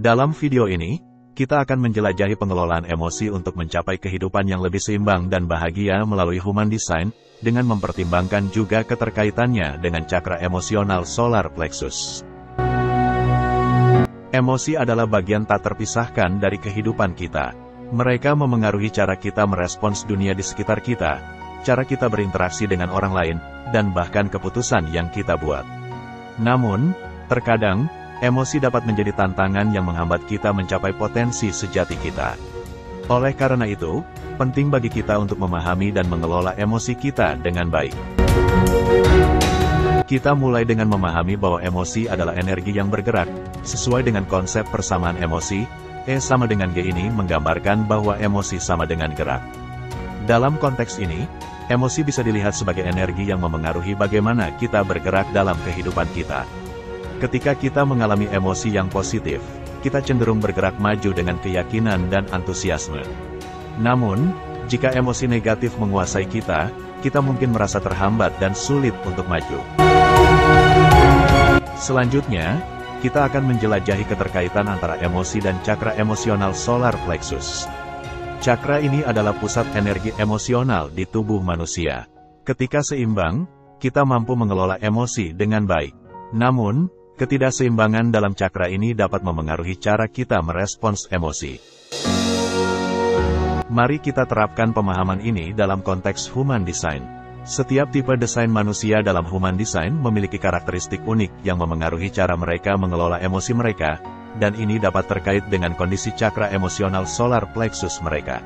Dalam video ini, kita akan menjelajahi pengelolaan emosi untuk mencapai kehidupan yang lebih seimbang dan bahagia melalui Human Design, dengan mempertimbangkan juga keterkaitannya dengan cakra emosional solar plexus. Emosi adalah bagian tak terpisahkan dari kehidupan kita. Mereka memengaruhi cara kita merespons dunia di sekitar kita, cara kita berinteraksi dengan orang lain, dan bahkan keputusan yang kita buat. Namun, terkadang, emosi dapat menjadi tantangan yang menghambat kita mencapai potensi sejati kita. Oleh karena itu, penting bagi kita untuk memahami dan mengelola emosi kita dengan baik. Kita mulai dengan memahami bahwa emosi adalah energi yang bergerak, sesuai dengan konsep persamaan emosi, E sama dengan G ini menggambarkan bahwa emosi sama dengan gerak. Dalam konteks ini, emosi bisa dilihat sebagai energi yang memengaruhi bagaimana kita bergerak dalam kehidupan kita. Ketika kita mengalami emosi yang positif, kita cenderung bergerak maju dengan keyakinan dan antusiasme. Namun, jika emosi negatif menguasai kita, kita mungkin merasa terhambat dan sulit untuk maju. Selanjutnya, kita akan menjelajahi keterkaitan antara emosi dan cakra emosional solar plexus. Cakra ini adalah pusat energi emosional di tubuh manusia. Ketika seimbang, kita mampu mengelola emosi dengan baik. Namun, ketidakseimbangan dalam cakra ini dapat memengaruhi cara kita merespons emosi. Mari kita terapkan pemahaman ini dalam konteks Human Design. Setiap tipe desain manusia dalam Human Design memiliki karakteristik unik yang memengaruhi cara mereka mengelola emosi mereka, dan ini dapat terkait dengan kondisi cakra emosional solar plexus mereka.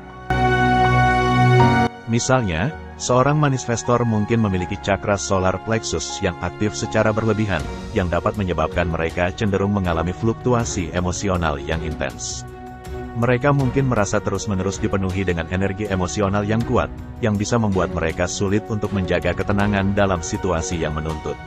Misalnya, seorang manifestor mungkin memiliki cakra solar plexus yang aktif secara berlebihan, yang dapat menyebabkan mereka cenderung mengalami fluktuasi emosional yang intens. Mereka mungkin merasa terus-menerus dipenuhi dengan energi emosional yang kuat, yang bisa membuat mereka sulit untuk menjaga ketenangan dalam situasi yang menuntut.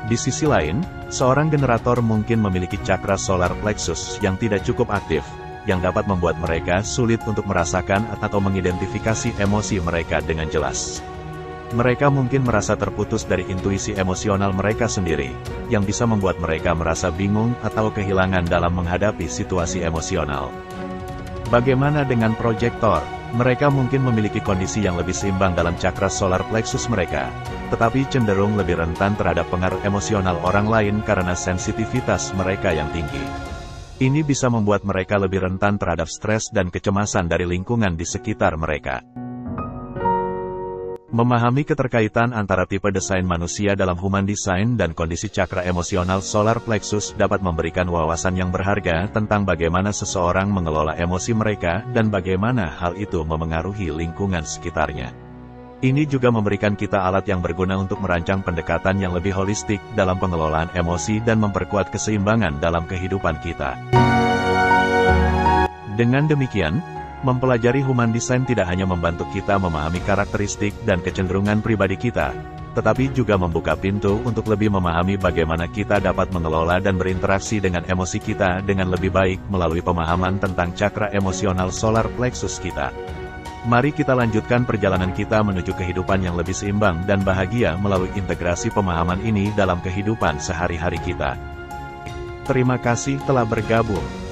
Di sisi lain, seorang generator mungkin memiliki cakra solar plexus yang tidak cukup aktif, yang dapat membuat mereka sulit untuk merasakan atau mengidentifikasi emosi mereka dengan jelas. Mereka mungkin merasa terputus dari intuisi emosional mereka sendiri, yang bisa membuat mereka merasa bingung atau kehilangan dalam menghadapi situasi emosional. Bagaimana dengan proyektor? Mereka mungkin memiliki kondisi yang lebih seimbang dalam cakra solar plexus mereka, tetapi cenderung lebih rentan terhadap pengaruh emosional orang lain karena sensitivitas mereka yang tinggi. Ini bisa membuat mereka lebih rentan terhadap stres dan kecemasan dari lingkungan di sekitar mereka. Memahami keterkaitan antara tipe desain manusia dalam Human Design dan kondisi cakra emosional solar plexus dapat memberikan wawasan yang berharga tentang bagaimana seseorang mengelola emosi mereka dan bagaimana hal itu memengaruhi lingkungan sekitarnya. Ini juga memberikan kita alat yang berguna untuk merancang pendekatan yang lebih holistik dalam pengelolaan emosi dan memperkuat keseimbangan dalam kehidupan kita. Dengan demikian, mempelajari Human Design tidak hanya membantu kita memahami karakteristik dan kecenderungan pribadi kita, tetapi juga membuka pintu untuk lebih memahami bagaimana kita dapat mengelola dan berinteraksi dengan emosi kita dengan lebih baik melalui pemahaman tentang cakra emosional solar plexus kita. Mari kita lanjutkan perjalanan kita menuju kehidupan yang lebih seimbang dan bahagia melalui integrasi pemahaman ini dalam kehidupan sehari-hari kita. Terima kasih telah bergabung.